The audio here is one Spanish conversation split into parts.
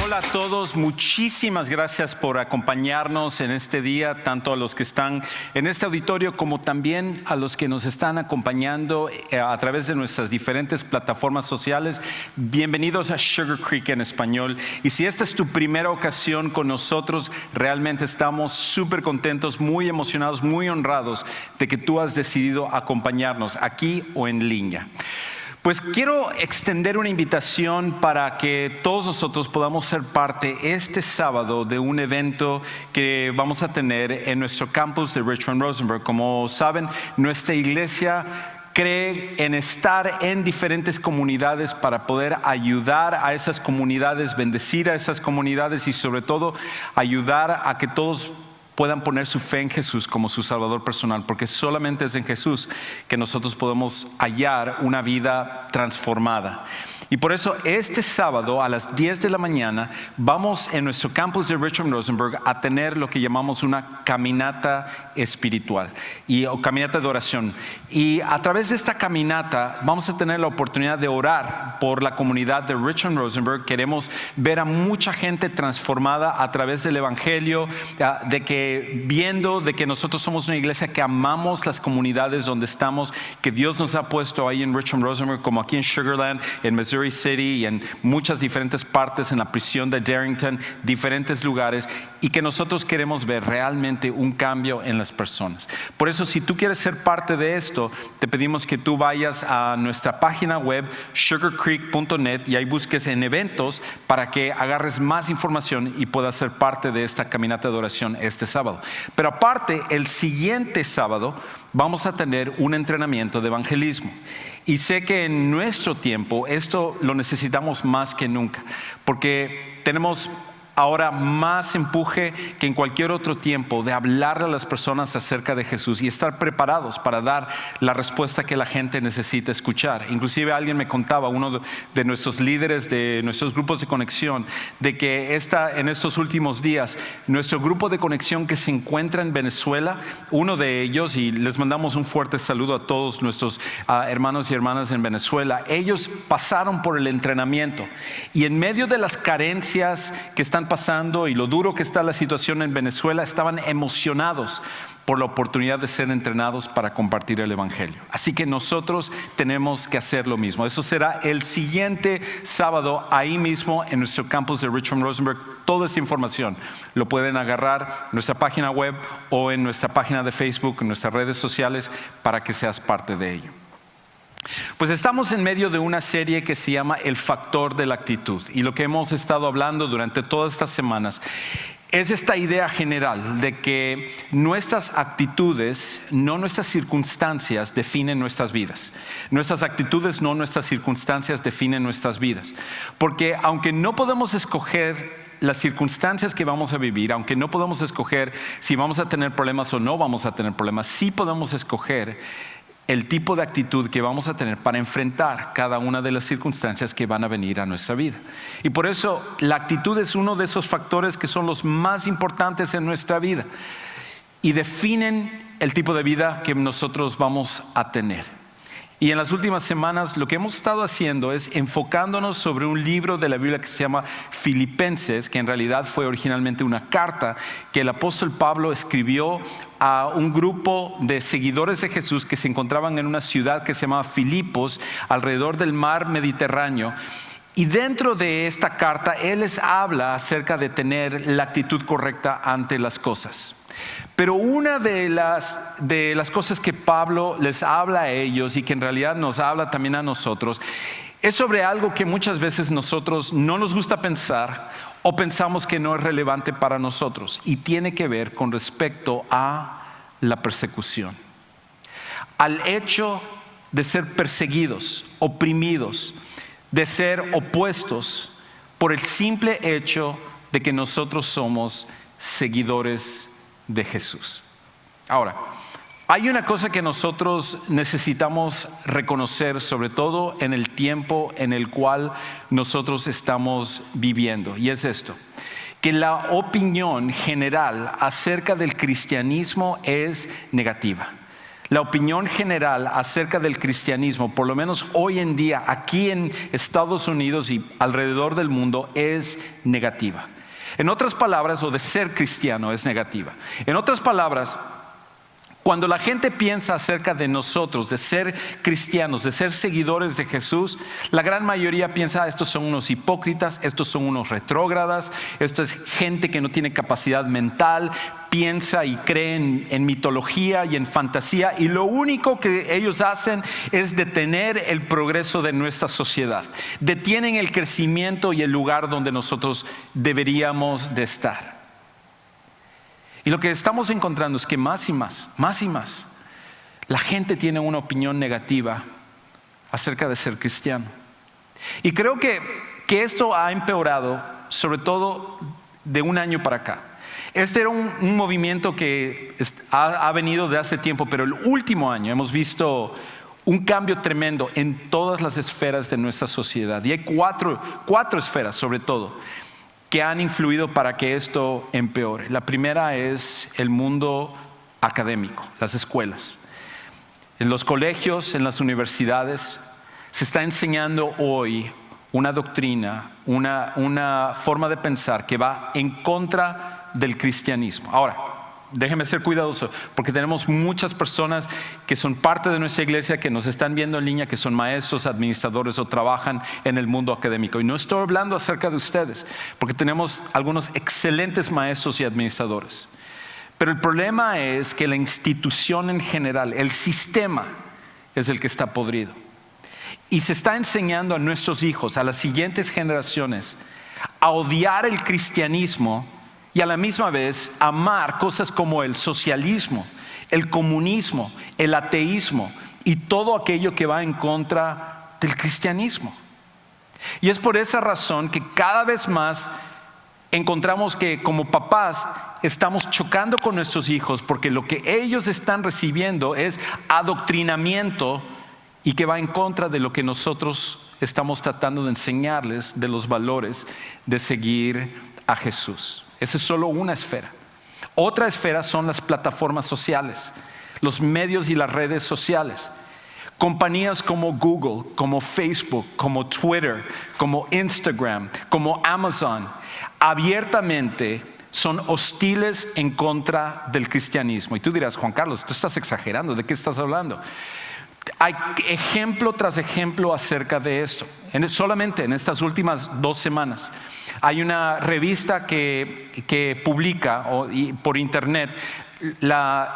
Hola a todos, muchísimas gracias por acompañarnos en este día, tanto a los que están en este auditorio como también a los que nos están acompañando a través de nuestras diferentes plataformas sociales. Bienvenidos a Sugar Creek en español. Y si esta es tu primera ocasión con nosotros, realmente estamos súper contentos, muy emocionados, muy honrados de que tú has decidido acompañarnos aquí o en línea. Pues quiero extender una invitación para que todos nosotros podamos ser parte este sábado de un evento que vamos a tener en nuestro campus de Richmond Rosenberg. Como saben, nuestra iglesia cree en estar en diferentes comunidades para poder ayudar a esas comunidades, bendecir a esas comunidades y sobre todo ayudar a que todos puedan poner su fe en Jesús como su Salvador personal, porque solamente es en Jesús que nosotros podemos hallar una vida transformada. Y por eso este sábado a las 10 de la mañana vamos en nuestro campus de Richmond Rosenberg a tener lo que llamamos una caminata espiritual o caminata de oración. Y a través de esta caminata vamos a tener la oportunidad de orar por la comunidad de Richmond Rosenberg. Queremos ver a mucha gente transformada a través del Evangelio, de que nosotros somos una iglesia que amamos las comunidades donde estamos, que Dios nos ha puesto ahí en Richmond Rosenberg, como aquí en Sugarland, en Missouri City y en muchas diferentes partes, en la prisión de Darrington, diferentes lugares, y que nosotros queremos ver realmente un cambio en las personas. Por eso, si tú quieres ser parte de esto, te pedimos que tú vayas a nuestra página web sugarcreek.net y ahí busques en eventos para que agarres más información y puedas ser parte de esta caminata de oración este sábado. Pero aparte, el siguiente sábado vamos a tener un entrenamiento de evangelismo. Y sé que en nuestro tiempo esto lo necesitamos más que nunca, porque tenemos ahora más empuje que en cualquier otro tiempo de hablarle a las personas acerca de Jesús y estar preparados para dar la respuesta que la gente necesita escuchar. Inclusive alguien me contaba, uno de nuestros líderes de nuestros grupos de conexión, de que en estos últimos días nuestro grupo de conexión que se encuentra en Venezuela, uno de ellos, y les mandamos un fuerte saludo a todos nuestros hermanos y hermanas en Venezuela, ellos pasaron por el entrenamiento y en medio de las carencias que están pasando y lo duro que está la situación en Venezuela, estaban emocionados por la oportunidad de ser entrenados para compartir el Evangelio. Así que nosotros tenemos que hacer lo mismo. Eso será el siguiente sábado ahí mismo en nuestro campus de Richmond Rosenberg. Toda esa información lo pueden agarrar en nuestra página web o en nuestra página de Facebook, en nuestras redes sociales, para que seas parte de ello. Pues estamos en medio de una serie que se llama El Factor de la Actitud, y lo que hemos estado hablando durante todas estas semanas es esta idea general de que nuestras actitudes, no nuestras circunstancias, definen nuestras vidas. Nuestras actitudes, no nuestras circunstancias, definen nuestras vidas. Porque aunque no podemos escoger las circunstancias que vamos a vivir, aunque no podemos escoger si vamos a tener problemas o no vamos a tener problemas, sí podemos escoger el tipo de actitud que vamos a tener para enfrentar cada una de las circunstancias que van a venir a nuestra vida. Y por eso la actitud es uno de esos factores que son los más importantes en nuestra vida y definen el tipo de vida que nosotros vamos a tener. Y en las últimas semanas lo que hemos estado haciendo es enfocándonos sobre un libro de la Biblia que se llama Filipenses, que en realidad fue originalmente una carta que el apóstol Pablo escribió a un grupo de seguidores de Jesús que se encontraban en una ciudad que se llamaba Filipos, alrededor del mar Mediterráneo. Y dentro de esta carta él les habla acerca de tener la actitud correcta ante las cosas. Pero una de las cosas que Pablo les habla a ellos y que en realidad nos habla también a nosotros es sobre algo que muchas veces nosotros no nos gusta pensar o pensamos que no es relevante para nosotros, y tiene que ver con respecto a la persecución, al hecho de ser perseguidos, oprimidos, de ser opuestos por el simple hecho de que nosotros somos seguidores de Jesús. Ahora, hay una cosa que nosotros necesitamos reconocer, sobre todo en el tiempo en el cual nosotros estamos viviendo, y es esto: que la opinión general acerca del cristianismo es negativa. La opinión general acerca del cristianismo, por lo menos hoy en día, aquí en Estados Unidos y alrededor del mundo, es negativa. En otras palabras, o de ser cristiano es negativa. En otras palabras, cuando la gente piensa acerca de nosotros, de ser cristianos, de ser seguidores de Jesús, la gran mayoría piensa, estos son unos hipócritas, estos son unos retrógradas, esto es gente que no tiene capacidad mental, piensa y cree en mitología y en fantasía, y lo único que ellos hacen es detener el progreso de nuestra sociedad. Detienen el crecimiento y el lugar donde nosotros deberíamos de estar. Y lo que estamos encontrando es que más y más, la gente tiene una opinión negativa acerca de ser cristiano. Y creo que esto ha empeorado, sobre todo de un año para acá. Este era un movimiento que ha venido de hace tiempo, pero el último año hemos visto un cambio tremendo en todas las esferas de nuestra sociedad. Y hay cuatro esferas, sobre todo, que han influido para que esto empeore. La primera es el mundo académico, las escuelas. En los colegios, en las universidades, se está enseñando hoy una doctrina, una forma de pensar que va en contra del cristianismo. Ahora, déjeme ser cuidadoso, porque tenemos muchas personas que son parte de nuestra iglesia, que nos están viendo en línea, que son maestros, administradores o trabajan en el mundo académico. Y no estoy hablando acerca de ustedes, porque tenemos algunos excelentes maestros y administradores. Pero el problema es que la institución en general, el sistema, es el que está podrido. Y se está enseñando a nuestros hijos, a las siguientes generaciones, a odiar el cristianismo y a la misma vez amar cosas como el socialismo, el comunismo, el ateísmo y todo aquello que va en contra del cristianismo. Y es por esa razón que cada vez más encontramos que como papás estamos chocando con nuestros hijos, porque lo que ellos están recibiendo es adoctrinamiento y que va en contra de lo que nosotros estamos tratando de enseñarles, de los valores de seguir a Jesús. Esa es solo una esfera. Otra esfera son las plataformas sociales, los medios y las redes sociales. Compañías como Google, como Facebook, como Twitter, como Instagram, como Amazon, abiertamente son hostiles en contra del cristianismo. Y tú dirás, Juan Carlos, tú estás exagerando, ¿de qué estás hablando? Hay ejemplo tras ejemplo acerca de esto. Solamente en estas últimas 2 semanas hay una revista que publica por internet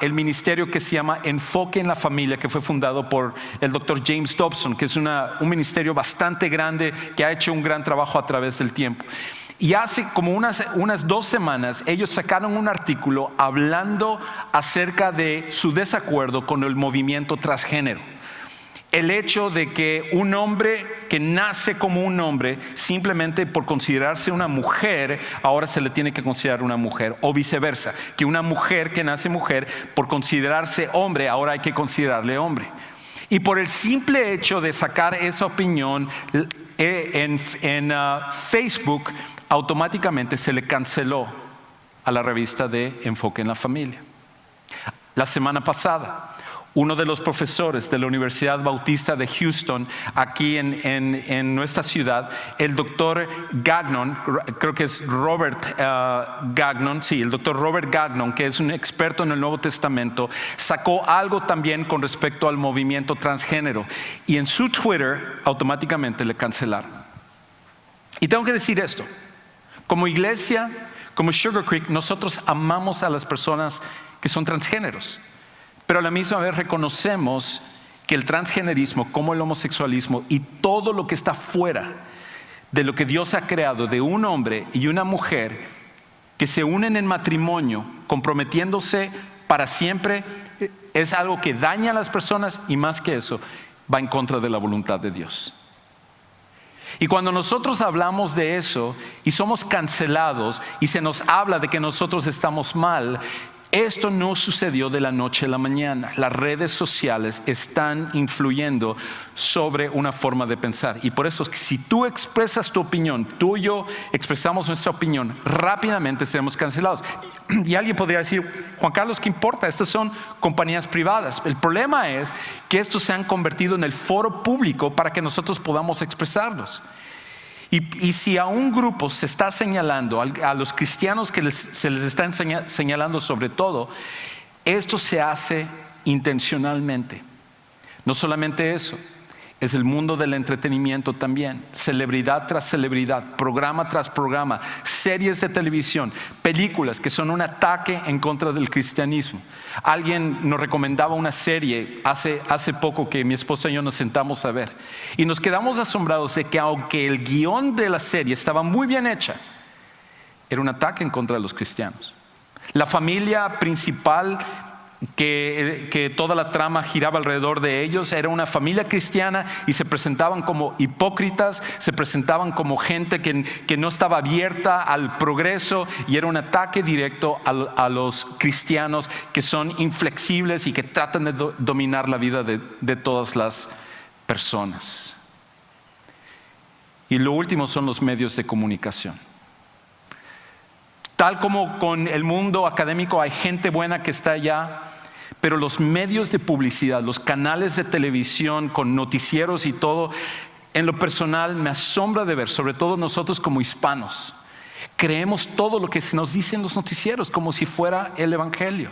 el ministerio que se llama Enfoque en la Familia, que fue fundado por el doctor James Dobson, que es un ministerio bastante grande que ha hecho un gran trabajo a través del tiempo. Y hace como unas 2 semanas ellos sacaron un artículo hablando acerca de su desacuerdo con el movimiento transgénero. El hecho de que un hombre que nace como un hombre, simplemente por considerarse una mujer, ahora se le tiene que considerar una mujer, o viceversa, que una mujer que nace mujer, por considerarse hombre, ahora hay que considerarle hombre. Y por el simple hecho de sacar esa opinión en Facebook, automáticamente se le canceló a la revista de Enfoque en la Familia. La semana pasada, uno de los profesores de la Universidad Bautista de Houston, aquí en nuestra ciudad, el doctor Gagnon, creo que es Robert Gagnon, sí, el doctor Robert Gagnon, que es un experto en el Nuevo Testamento, sacó algo también con respecto al movimiento transgénero. Y en su Twitter automáticamente le cancelaron. Y tengo que decir esto, como iglesia, como Sugar Creek, nosotros amamos a las personas que son transgéneros. Pero a la misma vez reconocemos que el transgenerismo, como el homosexualismo y todo lo que está fuera de lo que Dios ha creado, de un hombre y una mujer que se unen en matrimonio, comprometiéndose para siempre, es algo que daña a las personas y más que eso, va en contra de la voluntad de Dios. Y cuando nosotros hablamos de eso y somos cancelados y se nos habla de que nosotros estamos mal, Esto no sucedió de la noche a la mañana. Las redes sociales están influyendo sobre una forma de pensar. Y por eso, si tú expresas tu opinión, tú y yo expresamos nuestra opinión, rápidamente seremos cancelados. Y alguien podría decir, Juan Carlos, ¿qué importa? Estas son compañías privadas. El problema es que estos se han convertido en el foro público para que nosotros podamos expresarlos. Y si a un grupo se está señalando, a los cristianos que se les está señalando sobre todo, esto se hace intencionalmente. No solamente eso, es el mundo del entretenimiento también. Celebridad tras celebridad, programa tras programa, series de televisión, películas que son un ataque en contra del cristianismo. Alguien nos recomendaba una serie hace poco que mi esposa y yo nos sentamos a ver. Y nos quedamos asombrados de que aunque el guión de la serie estaba muy bien hecha, era un ataque en contra de los cristianos. La familia principal que toda la trama giraba alrededor de ellos era una familia cristiana y se presentaban como hipócritas, se presentaban como gente que no estaba abierta al progreso, y era un ataque directo a los cristianos que son inflexibles y que tratan de dominar la vida de todas las personas. Y lo último son los medios de comunicación. Tal como con el mundo académico hay gente buena que está allá, pero los medios de publicidad, los canales de televisión con noticieros y todo, en lo personal me asombra de ver, sobre todo nosotros como hispanos, creemos todo lo que se nos dice en los noticieros como si fuera el evangelio.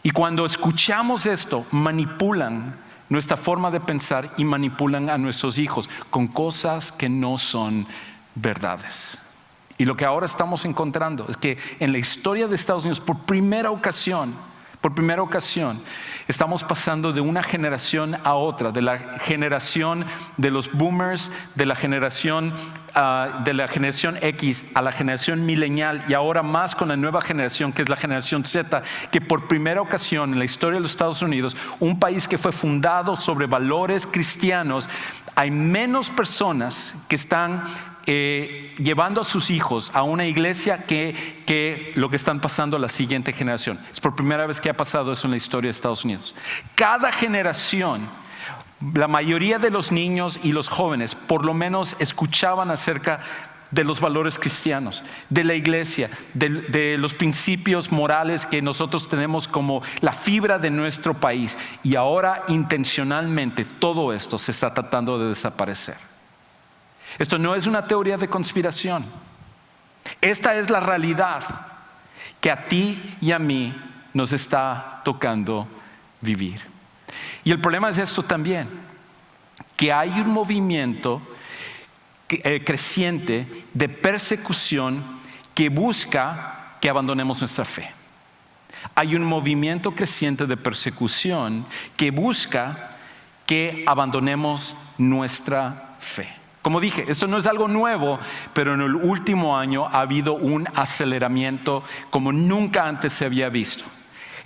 Y cuando escuchamos esto, manipulan nuestra forma de pensar y manipulan a nuestros hijos con cosas que no son verdades. Y lo que ahora estamos encontrando es que en la historia de Estados Unidos, por primera ocasión, estamos pasando de una generación a otra, de la generación de los boomers, de la generación X a la generación milenial, y ahora más con la nueva generación que es la generación Z, que por primera ocasión en la historia de los Estados Unidos, un país que fue fundado sobre valores cristianos, hay menos personas que están llevando a sus hijos a una iglesia que lo que están pasando a la siguiente generación. Es por primera vez que ha pasado eso en la historia de Estados Unidos. Cada generación, la mayoría de los niños y los jóvenes por lo menos escuchaban acerca de los valores cristianos, de la iglesia, de los principios morales que nosotros tenemos como la fibra de nuestro país. Y ahora intencionalmente todo esto se está tratando de desaparecer. Esto no es una teoría de conspiración. Esta es la realidad que a ti y a mí nos está tocando vivir. Y el problema es esto también, que hay un movimiento creciente de persecución que busca que abandonemos nuestra fe. Hay un movimiento creciente de persecución que busca que abandonemos nuestra fe. Como dije, esto no es algo nuevo, pero en el último año ha habido un aceleramiento como nunca antes se había visto.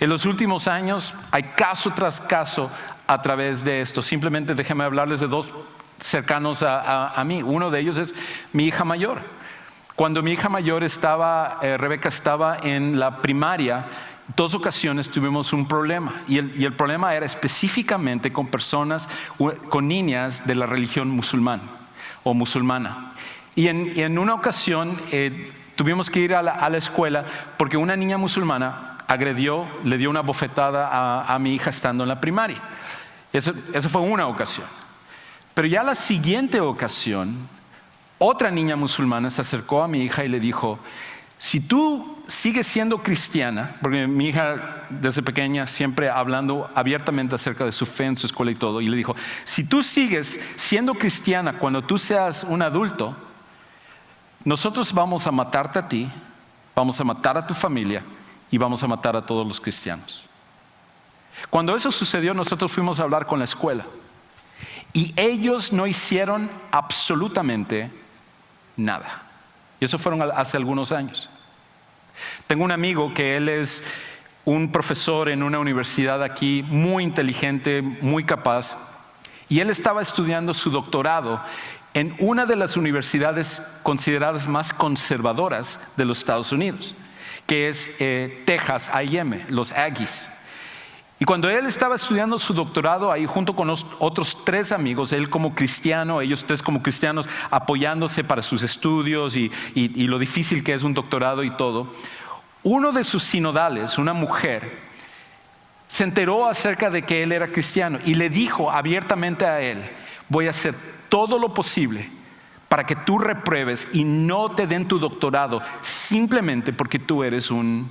En los últimos años hay caso tras caso a través de esto. Simplemente déjenme hablarles de dos cercanos a mí. Uno de ellos es mi hija mayor. Cuando mi hija mayor Rebeca estaba en la primaria, 2 ocasiones tuvimos un problema, y el problema era específicamente con personas, con niñas de la religión musulmana. Y en una ocasión tuvimos que ir a la escuela porque una niña musulmana le dio una bofetada a mi hija estando en la primaria. Eso fue una ocasión. Pero ya la siguiente ocasión, otra niña musulmana se acercó a mi hija y le dijo: si tú sigues siendo cristiana, porque mi hija desde pequeña siempre hablando abiertamente acerca de su fe en su escuela y todo, y le dijo: si tú sigues siendo cristiana cuando tú seas un adulto, nosotros vamos a matarte a ti, vamos a matar a tu familia y vamos a matar a todos los cristianos. Cuando eso sucedió, nosotros fuimos a hablar con la escuela y ellos no hicieron absolutamente nada. Y eso fueron hace algunos años. Tengo un amigo que él es un profesor en una universidad aquí, muy inteligente, muy capaz, y él estaba estudiando su doctorado en una de las universidades consideradas más conservadoras de los Estados Unidos, que es Texas A&M, los Aggies. Y cuando él estaba estudiando su doctorado ahí junto con otros 3 amigos, él como cristiano, ellos 3 como cristianos apoyándose para sus estudios y lo difícil que es un doctorado y todo, uno de sus sinodales, una mujer, se enteró acerca de que él era cristiano y le dijo abiertamente a él: voy a hacer todo lo posible para que tú repruebes y no te den tu doctorado simplemente porque tú eres un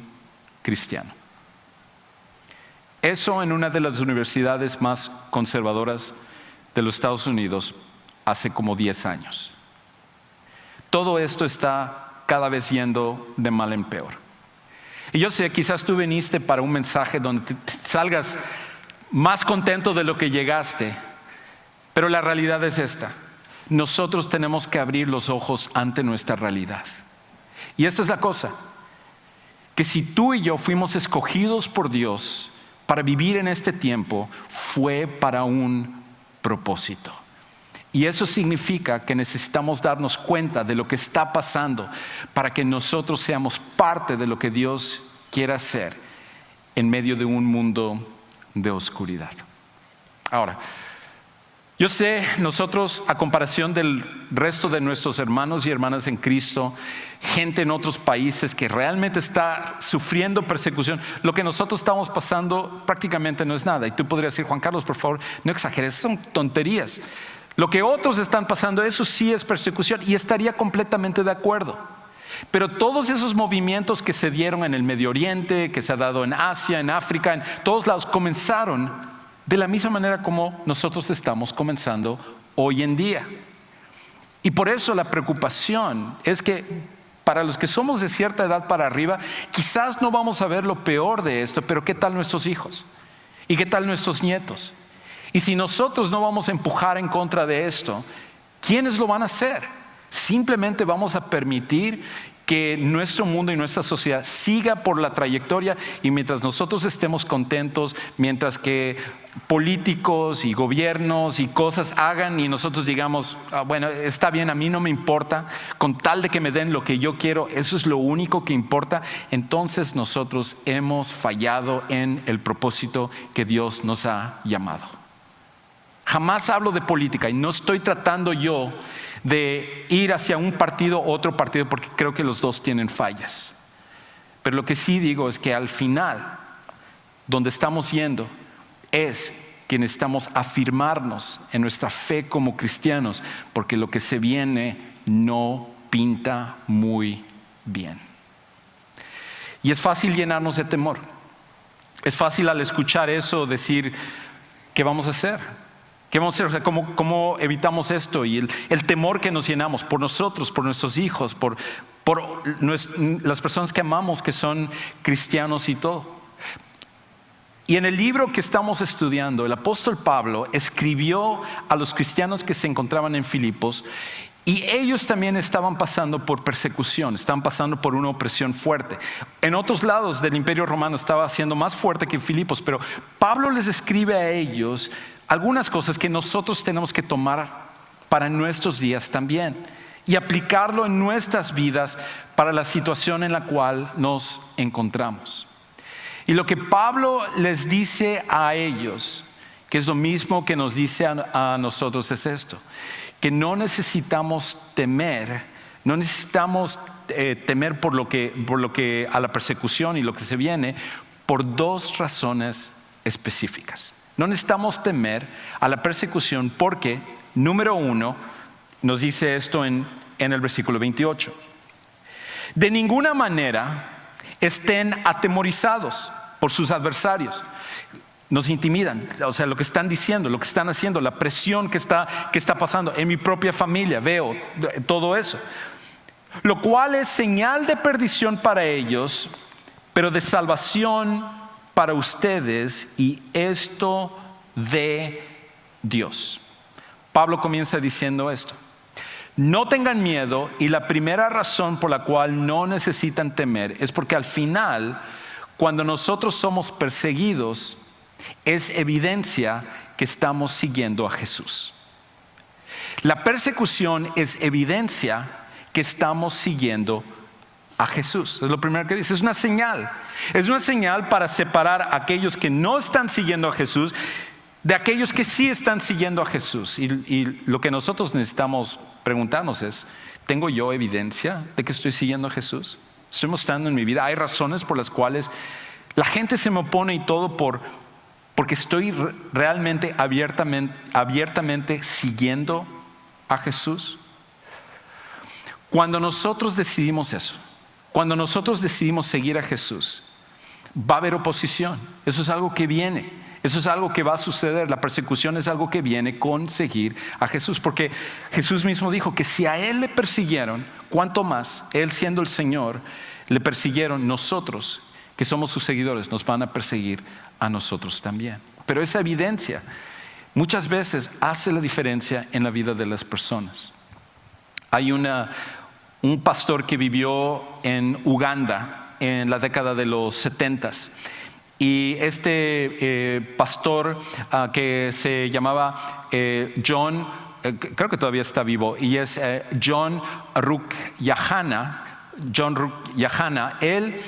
cristiano. Eso en una de las universidades más conservadoras de los Estados Unidos hace como 10 años. Todo esto está cada vez yendo de mal en peor. Y yo sé, quizás tú viniste para un mensaje donde te salgas más contento de lo que llegaste, pero la realidad es esta: nosotros tenemos que abrir los ojos ante nuestra realidad. Y esta es la cosa, que si tú y yo fuimos escogidos por Dios para vivir en este tiempo, fue para un propósito. Y eso significa que necesitamos darnos cuenta de lo que está pasando para que nosotros seamos parte de lo que Dios quiere hacer en medio de un mundo de oscuridad. Ahora, yo sé, nosotros, a comparación del resto de nuestros hermanos y hermanas en Cristo, gente en otros países que realmente está sufriendo persecución, lo que nosotros estamos pasando prácticamente no es nada. Y tú podrías decir: Juan Carlos, por favor, no exageres, son tonterías. Lo que otros están pasando, eso sí es persecución, y estaría completamente de acuerdo. Pero todos esos movimientos que se dieron en el Medio Oriente, que se ha dado en Asia, en África, en todos lados, comenzaron de la misma manera como nosotros estamos comenzando hoy en día. Y por eso la preocupación es que para los que somos de cierta edad para arriba, quizás no vamos a ver lo peor de esto, pero ¿qué tal nuestros hijos? ¿Y qué tal nuestros nietos? Y si nosotros no vamos a empujar en contra de esto, ¿quiénes lo van a hacer? Simplemente vamos a permitir que nuestro mundo y nuestra sociedad siga por la trayectoria, y mientras nosotros estemos contentos, mientras que políticos y gobiernos y cosas hagan y nosotros digamos: bueno, está bien, a mí no me importa, con tal de que me den lo que yo quiero, eso es lo único que importa, entonces nosotros hemos fallado en el propósito que Dios nos ha llamado. Jamás hablo de política y no estoy tratando yo de ir hacia un partido u otro partido, porque creo que los dos tienen fallas. Pero lo que sí digo es que al final, donde estamos yendo es que necesitamos afirmarnos en nuestra fe como cristianos, porque lo que se viene no pinta muy bien. Y es fácil llenarnos de temor. Es fácil al escuchar eso decir: ¿qué vamos a hacer? ¿Qué vamos a hacer? O sea, ¿cómo evitamos esto? Y el temor que nos llenamos por nosotros, por nuestros hijos, por las personas que amamos, que son cristianos y todo. Y en el libro que estamos estudiando, el apóstol Pablo escribió a los cristianos que se encontraban en Filipos, y ellos también estaban pasando por persecución, estaban pasando por una opresión fuerte. En otros lados del Imperio Romano estaba siendo más fuerte que en Filipos, pero Pablo les escribe a ellos algunas cosas que nosotros tenemos que tomar para nuestros días también y aplicarlo en nuestras vidas para la situación en la cual nos encontramos. Y lo que Pablo les dice a ellos, que es lo mismo que nos dice a nosotros, es esto: que no necesitamos temer, no necesitamos temer por lo que a la persecución y lo que se viene, por 2 razones específicas. No necesitamos temer a la persecución porque, número 1, nos dice esto en el versículo 28. De ninguna manera estén atemorizados por sus adversarios. Nos intimidan, o sea, lo que están diciendo, lo que están haciendo, la presión que está pasando. En mi propia familia veo todo eso. Lo cual es señal de perdición para ellos, pero de salvación para ustedes, y esto de Dios. Pablo comienza diciendo esto: no tengan miedo, y la primera razón por la cual no necesitan temer es porque al final, cuando nosotros somos perseguidos, es evidencia que estamos siguiendo a Jesús. La persecución es evidencia que estamos siguiendo a Jesús. Es lo primero que dice, es una señal. Es una señal para separar a aquellos que no están siguiendo a Jesús de aquellos que sí están siguiendo a Jesús. Y lo que nosotros necesitamos preguntarnos es, ¿tengo yo evidencia de que estoy siguiendo a Jesús? ¿Estoy mostrando en mi vida? ¿Hay razones por las cuales la gente se me opone y todo porque estoy realmente abiertamente siguiendo a Jesús? Cuando nosotros decidimos eso, cuando nosotros decidimos seguir a Jesús, va a haber oposición. Eso es algo que viene. Eso es algo que va a suceder. La persecución es algo que viene con seguir a Jesús. Porque Jesús mismo dijo que si a Él le persiguieron, cuánto más, Él siendo el Señor, le persiguieron, nosotros, que somos sus seguidores, nos van a perseguir a nosotros también. Pero esa evidencia muchas veces hace la diferencia en la vida de las personas. Hay un pastor que vivió en Uganda en la década de los 70s. Y este pastor que se llamaba John, creo que todavía está vivo, y es John Rukayana. Él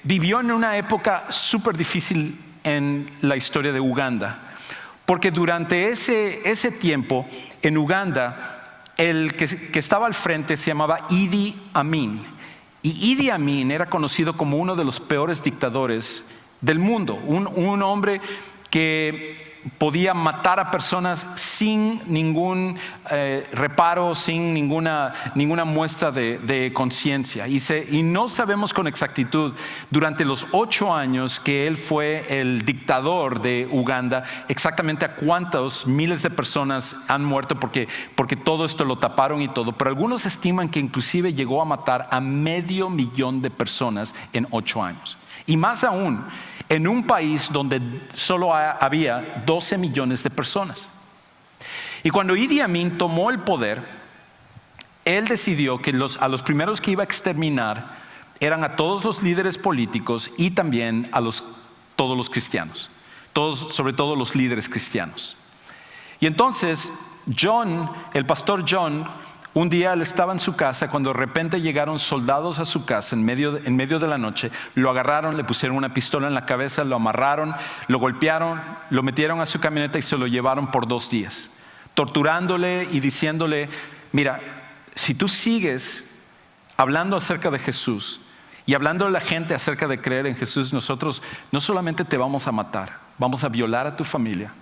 vivió en una época súper difícil en la historia de Uganda, porque durante ese tiempo en Uganda el que estaba al frente se llamaba Idi Amin. Y Idi Amin era conocido como uno de los peores dictadores del mundo. Un hombre que podía matar a personas sin ningún reparo, sin ninguna muestra de conciencia. Y no sabemos con exactitud durante los 8 años que él fue el dictador de Uganda exactamente a cuántos miles de personas han muerto porque todo esto lo taparon y todo. Pero algunos estiman que inclusive llegó a matar a 500,000 de personas en 8 años. Y más aún, en un país donde solo había 12 millones de personas. Y cuando Idi Amin tomó el poder, él decidió que a los primeros que iba a exterminar eran a todos los líderes políticos y también a todos los cristianos, sobre todo los líderes cristianos. Y entonces el pastor John, un día él estaba en su casa cuando de repente llegaron soldados a su casa en medio de la noche, lo agarraron, le pusieron una pistola en la cabeza, lo amarraron, lo golpearon, lo metieron a su camioneta y se lo llevaron por 2 días, torturándole y diciéndole, mira, si tú sigues hablando acerca de Jesús y hablando a la gente acerca de creer en Jesús, nosotros no solamente te vamos a matar, vamos a violar a tu familia,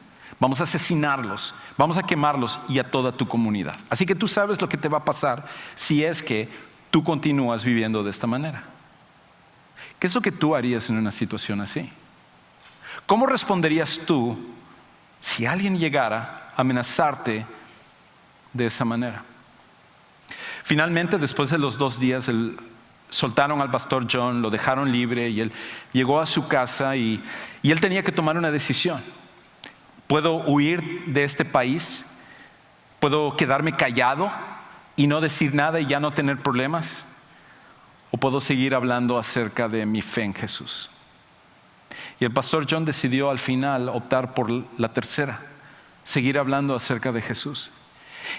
vamos a asesinarlos, vamos a quemarlos y a toda tu comunidad. Así que tú sabes lo que te va a pasar si es que tú continúas viviendo de esta manera. ¿Qué es lo que tú harías en una situación así? ¿Cómo responderías tú si alguien llegara a amenazarte de esa manera? Finalmente, después de los 2 días, soltaron al pastor John, lo dejaron libre y él llegó a su casa y él tenía que tomar una decisión. ¿Puedo huir de este país? ¿Puedo quedarme callado y no decir nada y ya no tener problemas? ¿O puedo seguir hablando acerca de mi fe en Jesús? Y el pastor John decidió al final optar por la tercera, seguir hablando acerca de Jesús.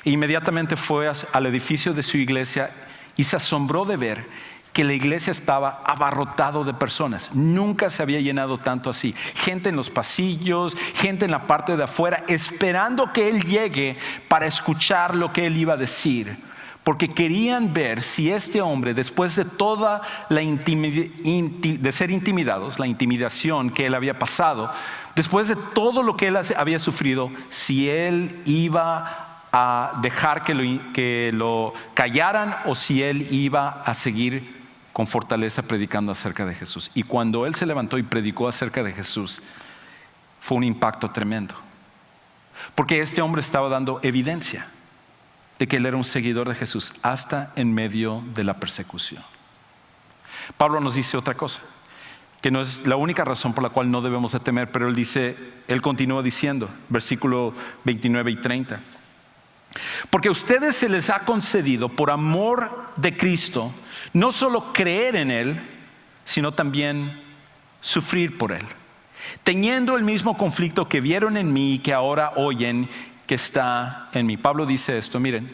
E inmediatamente fue al edificio de su iglesia y se asombró de ver que la iglesia estaba abarrotado de personas. Nunca se había llenado tanto así. Gente en los pasillos, gente en la parte de afuera, esperando que él llegue para escuchar lo que él iba a decir. Porque querían ver si este hombre, después de toda de ser intimidados, la intimidación que él había pasado, después de todo lo que él había sufrido, si él iba a dejar que lo callaran o si él iba a seguir con fortaleza predicando acerca de Jesús. Y cuando él se levantó y predicó acerca de Jesús, fue un impacto tremendo. Porque este hombre estaba dando evidencia de que él era un seguidor de Jesús hasta en medio de la persecución. Pablo nos dice otra cosa, que no es la única razón por la cual no debemos de temer, pero él continúa diciendo, versículo 29 y 30. Porque a ustedes se les ha concedido por amor de Cristo no solo creer en Él, sino también sufrir por Él, teniendo el mismo conflicto que vieron en mí y que ahora oyen que está en mí. Pablo dice esto, miren,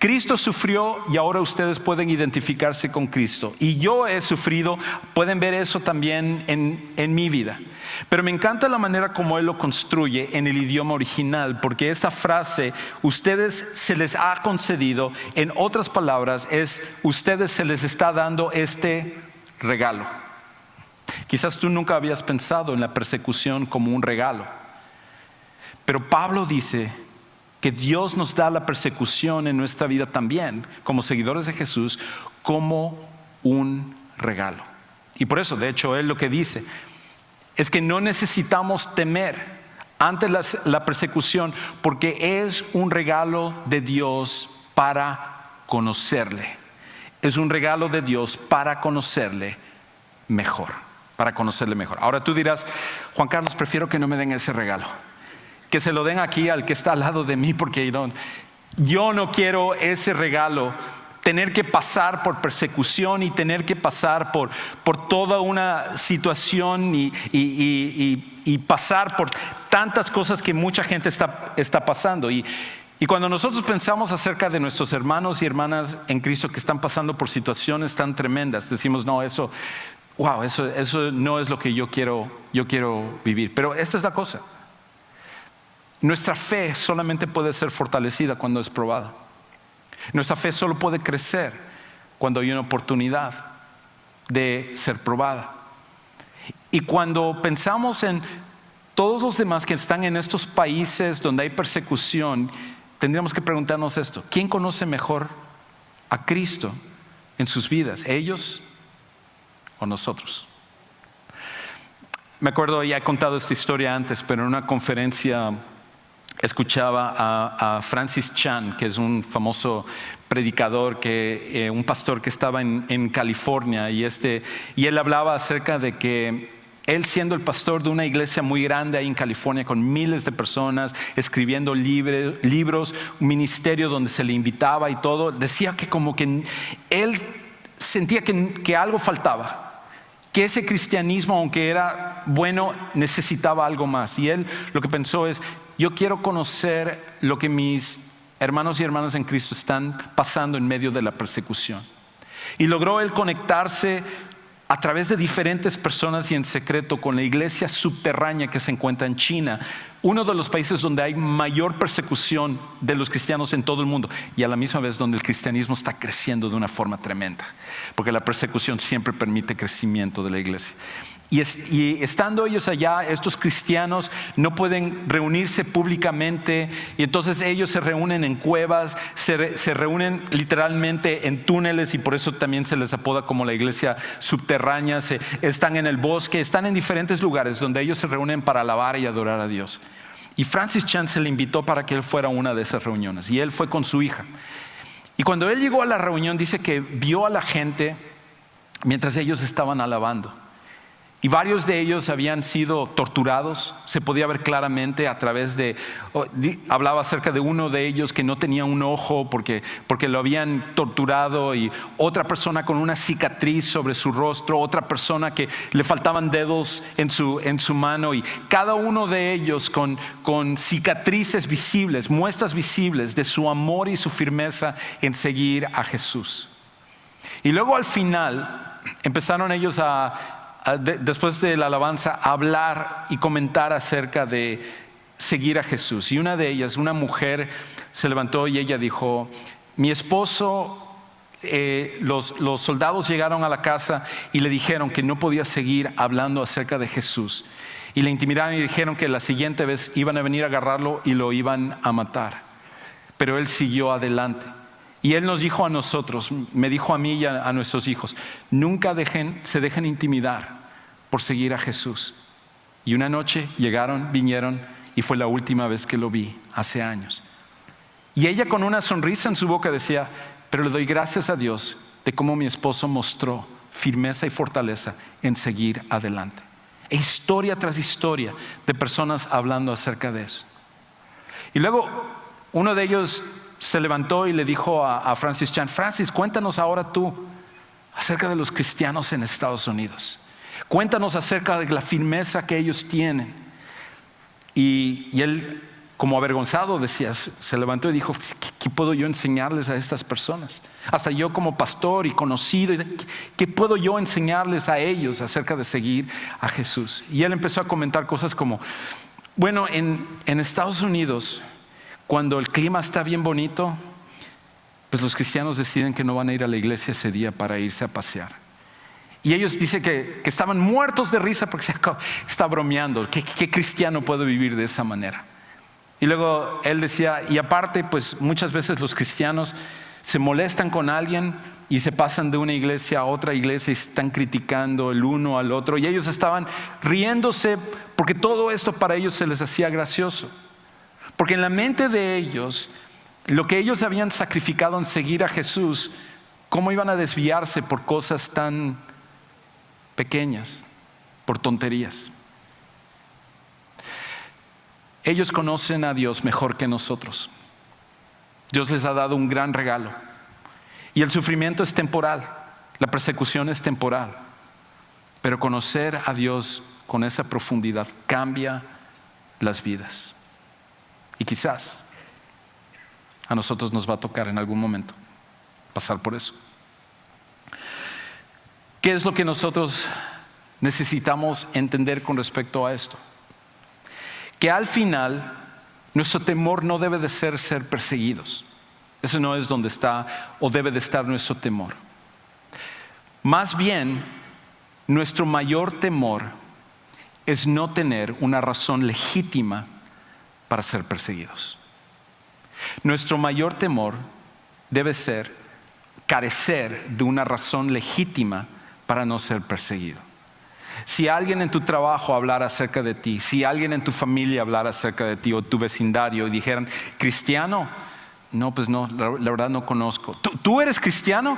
Cristo sufrió y ahora ustedes pueden identificarse con Cristo. Y yo he sufrido, pueden ver eso también en mi vida. Pero me encanta la manera como Él lo construye en el idioma original, porque esta frase, ustedes se les ha concedido, en otras palabras, es ustedes se les está dando este regalo. Quizás tú nunca habías pensado en la persecución como un regalo. Pero Pablo dice que Dios nos da la persecución en nuestra vida también, como seguidores de Jesús, como un regalo. Y por eso, de hecho, Él lo que dice es que no necesitamos temer ante la persecución, porque es un regalo de Dios para conocerle. Es un regalo de Dios para conocerle mejor, para conocerle mejor. Ahora tú dirás, Juan Carlos, prefiero que no me den ese regalo, que se lo den aquí al que está al lado de mí, porque yo no quiero ese regalo, tener que pasar por persecución y tener que pasar por toda una situación y pasar por tantas cosas que mucha gente está pasando. Y cuando nosotros pensamos acerca de nuestros hermanos y hermanas en Cristo que están pasando por situaciones tan tremendas, decimos, no, eso no es lo que yo quiero vivir. Pero esta es la cosa. Nuestra fe solamente puede ser fortalecida cuando es probada. Nuestra fe solo puede crecer cuando hay una oportunidad de ser probada. Y cuando pensamos en todos los demás que están en estos países donde hay persecución, tendríamos que preguntarnos esto: ¿quién conoce mejor a Cristo en sus vidas? ¿Ellos o nosotros? Me acuerdo, ya he contado esta historia antes, pero en una conferencia escuchaba a Francis Chan, que es un famoso predicador, un pastor que estaba en California, y él hablaba acerca de que él, siendo el pastor de una iglesia muy grande ahí en California, con miles de personas, escribiendo libros, un ministerio donde se le invitaba y todo, decía que como que él sentía que algo faltaba, que ese cristianismo, aunque era bueno, necesitaba algo más. Y él lo que pensó es: yo quiero conocer lo que mis hermanos y hermanas en Cristo están pasando en medio de la persecución. Y logró él conectarse a través de diferentes personas y en secreto con la iglesia subterránea que se encuentra en China, uno de los países donde hay mayor persecución de los cristianos en todo el mundo, y a la misma vez donde el cristianismo está creciendo de una forma tremenda, porque la persecución siempre permite crecimiento de la iglesia. Y estando ellos allá, estos cristianos no pueden reunirse públicamente, y entonces ellos se reúnen en cuevas, se reúnen literalmente en túneles, y por eso también se les apoda como la iglesia subterránea. Están en el bosque, están en diferentes lugares donde ellos se reúnen para alabar y adorar a Dios. Y Francis Chan se le invitó para que él fuera a una de esas reuniones, y él fue con su hija. Y cuando él llegó a la reunión, dice que vio a la gente mientras ellos estaban alabando. Y varios de ellos habían sido torturados. Se podía ver claramente a través hablaba acerca de uno de ellos que no tenía un ojo porque lo habían torturado, y otra persona con una cicatriz sobre su rostro, otra persona que le faltaban dedos en su mano, y cada uno de ellos con cicatrices visibles, muestras visibles de su amor y su firmeza en seguir a Jesús. Y luego al final empezaron ellos después de la alabanza, a hablar y comentar acerca de seguir a Jesús. Y una de ellas, una mujer, se levantó y ella dijo: mi esposo, los soldados llegaron a la casa y le dijeron que no podía seguir hablando acerca de Jesús, y le intimidaron y dijeron que la siguiente vez iban a venir a agarrarlo y lo iban a matar. Pero él siguió adelante. Y él nos dijo a nosotros, me dijo a mí y a nuestros hijos: nunca se dejen intimidar por seguir a Jesús. Y una noche vinieron, y fue la última vez que lo vi, hace años. Y ella, con una sonrisa en su boca, decía: pero le doy gracias a Dios de cómo mi esposo mostró firmeza y fortaleza en seguir adelante. E historia tras historia de personas hablando acerca de eso. Y luego uno de ellos se levantó y le dijo a Francis Chan: Francis, cuéntanos ahora tú acerca de los cristianos en Estados Unidos. Cuéntanos acerca de la firmeza que ellos tienen. Y él como avergonzado, decías, se levantó y dijo, ¿qué puedo yo enseñarles a estas personas? Hasta yo como pastor y conocido, ¿qué puedo yo enseñarles a ellos acerca de seguir a Jesús? Y él empezó a comentar cosas como, bueno, en Estados Unidos, cuando el clima está bien bonito, pues los cristianos deciden que no van a ir a la iglesia ese día para irse a pasear. Y ellos dicen que estaban muertos de risa porque se está bromeando. ¿Qué cristiano puede vivir de esa manera? Y luego él decía, y aparte, pues muchas veces los cristianos se molestan con alguien y se pasan de una iglesia a otra iglesia y están criticando el uno al otro. Y ellos estaban riéndose porque todo esto para ellos se les hacía gracioso. Porque en la mente de ellos, lo que ellos habían sacrificado en seguir a Jesús, ¿cómo iban a desviarse por cosas tan pequeñas, por tonterías? Ellos conocen a Dios mejor que nosotros. Dios les ha dado un gran regalo. Y el sufrimiento es temporal, la persecución es temporal. Pero conocer a Dios con esa profundidad cambia las vidas. Y quizás a nosotros nos va a tocar en algún momento pasar por eso. ¿Qué es lo que nosotros necesitamos entender con respecto a esto? Que al final nuestro temor no debe de ser perseguidos. Eso no es donde está o debe de estar nuestro temor. Más bien, nuestro mayor temor es no tener una razón legítima para ser perseguidos. Nuestro mayor temor debe ser carecer de una razón legítima para no ser perseguido. Si alguien en tu trabajo hablara acerca de ti, si alguien en tu familia hablara acerca de ti o tu vecindario y dijeran, ¿cristiano? No, pues no, la verdad no conozco. ¿Tú eres cristiano?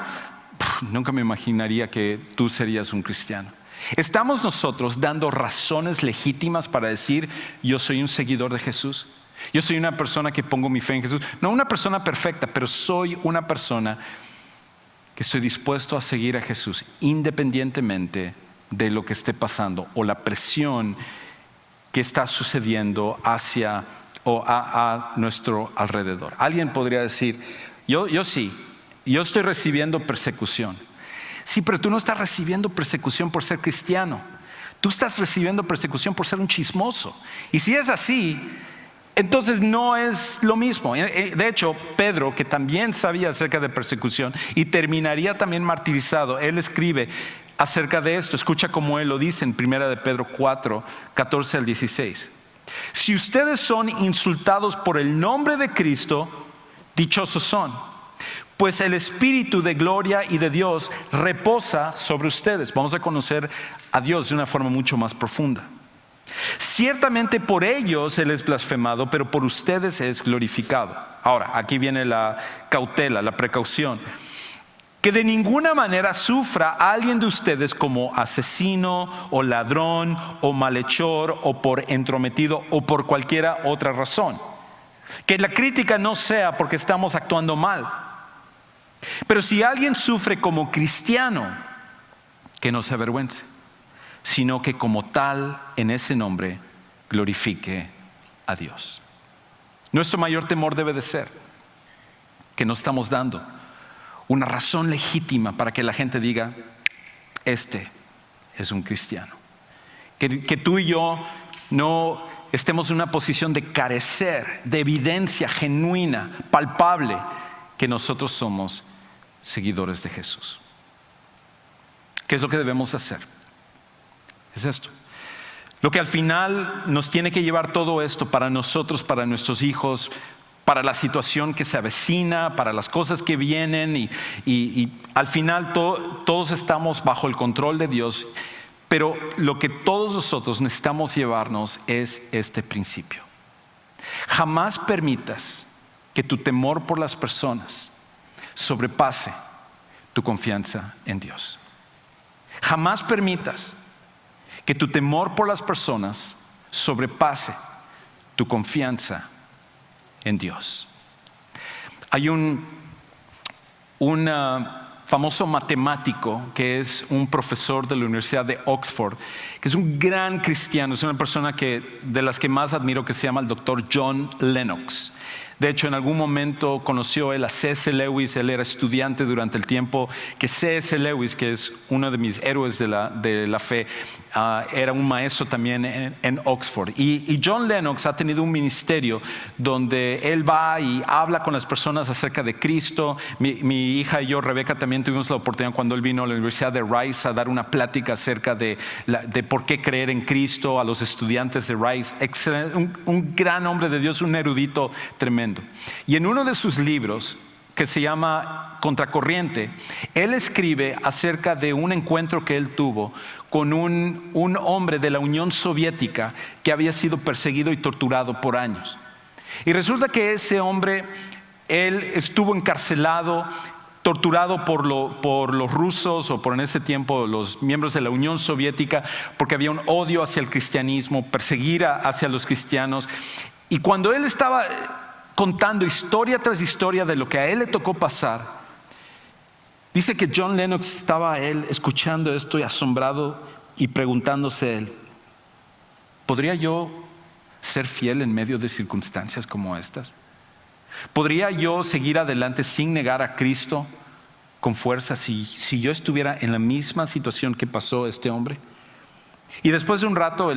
Nunca me imaginaría que tú serías un cristiano. ¿Estamos nosotros dando razones legítimas para decir, yo soy un seguidor de Jesús? Yo soy una persona que pongo mi fe en Jesús. No una persona perfecta, pero soy una persona que estoy dispuesto a seguir a Jesús independientemente de lo que esté pasando o la presión que está sucediendo hacia o a nuestro alrededor. Alguien podría decir, yo sí, yo estoy recibiendo persecución. Sí, pero tú no estás recibiendo persecución por ser cristiano. Tú estás recibiendo persecución por ser un chismoso. Y si es así, entonces no es lo mismo. De hecho, Pedro, que también sabía acerca de persecución y terminaría también martirizado, él escribe acerca de esto. Escucha cómo él lo dice en 1 de Pedro 4, 14 al 16. Si ustedes son insultados por el nombre de Cristo, dichosos son, pues el Espíritu de gloria y de Dios reposa sobre ustedes. Vamos a conocer a Dios de una forma mucho más profunda. Ciertamente por ellos Él es blasfemado, pero por ustedes es glorificado. Ahora, aquí viene la cautela, la precaución. Que de ninguna manera sufra a alguien de ustedes como asesino o ladrón o malhechor o por entrometido o por cualquiera otra razón. Que la crítica no sea porque estamos actuando mal. Pero si alguien sufre como cristiano, que no se avergüence, sino que como tal en ese nombre glorifique a Dios. Nuestro mayor temor debe de ser que no estamos dando una razón legítima para que la gente diga, este es un cristiano. Que tú y yo no estemos en una posición de carecer de evidencia genuina, palpable, que nosotros somos seguidores de Jesús. ¿Qué es lo que debemos hacer? Es esto. Lo que al final nos tiene que llevar todo esto para nosotros, para nuestros hijos, para la situación que se avecina, para las cosas que vienen y al final todos estamos bajo el control de Dios, pero lo que todos nosotros necesitamos llevarnos es este principio. Jamás permitas que tu temor por las personas sobrepase tu confianza en Dios. Jamás permitas que tu temor por las personas sobrepase tu confianza en Dios. Hay famoso matemático que es un profesor de la Universidad de Oxford, que es un gran cristiano, es una persona de las que más admiro, que se llama el doctor John Lennox. De hecho, en algún momento conoció él a C.S. Lewis. Él era estudiante durante el tiempo que C.S. Lewis, que es uno de mis héroes de la fe, era un maestro también en Oxford. Y John Lennox ha tenido un ministerio donde él va y habla con las personas acerca de Cristo. Mi hija y yo, Rebeca, también tuvimos la oportunidad cuando él vino a la Universidad de Rice a dar una plática acerca de por qué creer en Cristo a los estudiantes de Rice. Un gran hombre de Dios, un erudito tremendo. Y en uno de sus libros, que se llama Contracorriente, él escribe acerca de un encuentro que él tuvo con un hombre de la Unión Soviética que había sido perseguido y torturado por años. Y resulta que ese hombre, él estuvo encarcelado, torturado por los rusos, o por en ese tiempo los miembros de la Unión Soviética, porque había un odio hacia el cristianismo, perseguir hacia los cristianos. Y cuando él estaba contando historia tras historia de lo que a él le tocó pasar, dice que John Lennox estaba él escuchando esto y asombrado y preguntándose él: ¿podría yo ser fiel en medio de circunstancias como estas? ¿Podría yo seguir adelante sin negar a Cristo con fuerza si yo estuviera en la misma situación que pasó este hombre? Y después de un rato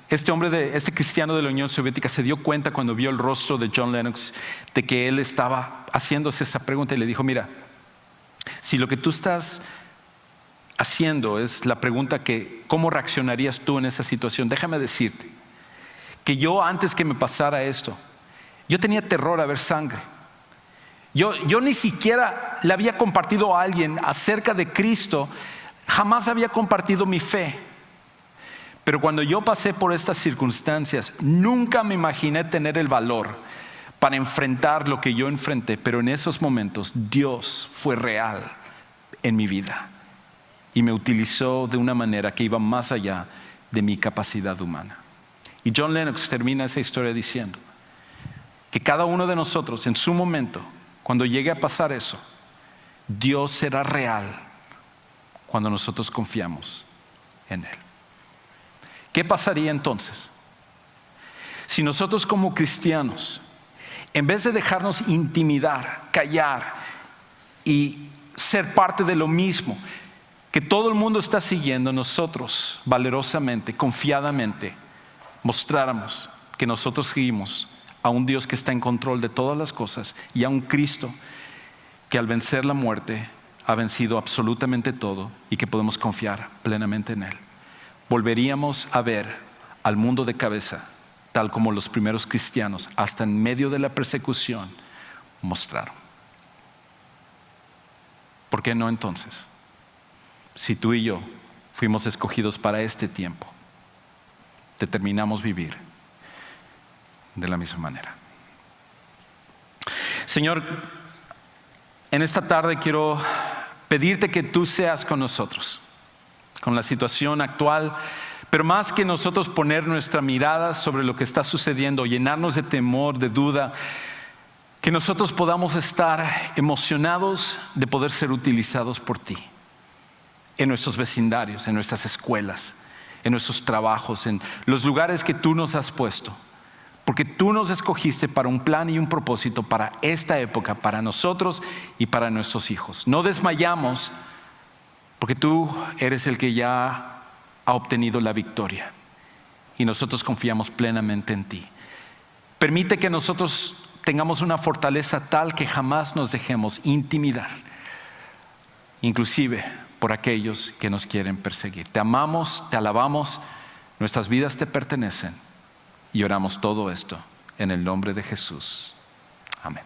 este cristiano de la Unión Soviética se dio cuenta, cuando vio el rostro de John Lennox, de que él estaba haciéndose esa pregunta, y le dijo: mira, si lo que tú estás haciendo es la pregunta que ¿cómo reaccionarías tú en esa situación? Déjame decirte que yo, antes que me pasara esto, yo tenía terror a ver sangre. Yo ni siquiera le había compartido a alguien acerca de Cristo, jamás había compartido mi fe. Pero cuando yo pasé por estas circunstancias, nunca me imaginé tener el valor para enfrentar lo que yo enfrenté. Pero en esos momentos Dios fue real en mi vida y me utilizó de una manera que iba más allá de mi capacidad humana. Y John Lennox termina esa historia diciendo que cada uno de nosotros, en su momento, cuando llegue a pasar eso, Dios será real cuando nosotros confiamos en Él. ¿Qué pasaría entonces si nosotros, como cristianos, en vez de dejarnos intimidar, callar y ser parte de lo mismo que todo el mundo está siguiendo, nosotros valerosamente, confiadamente, mostráramos que nosotros seguimos a un Dios que está en control de todas las cosas y a un Cristo que, al vencer la muerte, ha vencido absolutamente todo y que podemos confiar plenamente en Él? Volveríamos a ver al mundo de cabeza, tal como los primeros cristianos, hasta en medio de la persecución, mostraron. ¿Por qué no entonces? Si tú y yo fuimos escogidos para este tiempo, determinamos vivir de la misma manera. Señor, en esta tarde quiero pedirte que tú seas con nosotros, con la situación actual, pero más que nosotros poner nuestra mirada sobre lo que está sucediendo, llenarnos de temor, de duda, que nosotros podamos estar emocionados de poder ser utilizados por ti en nuestros vecindarios, en nuestras escuelas, en nuestros trabajos, en los lugares que tú nos has puesto, porque tú nos escogiste para un plan y un propósito para esta época, para nosotros y para nuestros hijos. No desmayamos, porque tú eres el que ya ha obtenido la victoria y nosotros confiamos plenamente en ti. Permite que nosotros tengamos una fortaleza tal que jamás nos dejemos intimidar, inclusive por aquellos que nos quieren perseguir. Te amamos, te alabamos, nuestras vidas te pertenecen y oramos todo esto en el nombre de Jesús. Amén.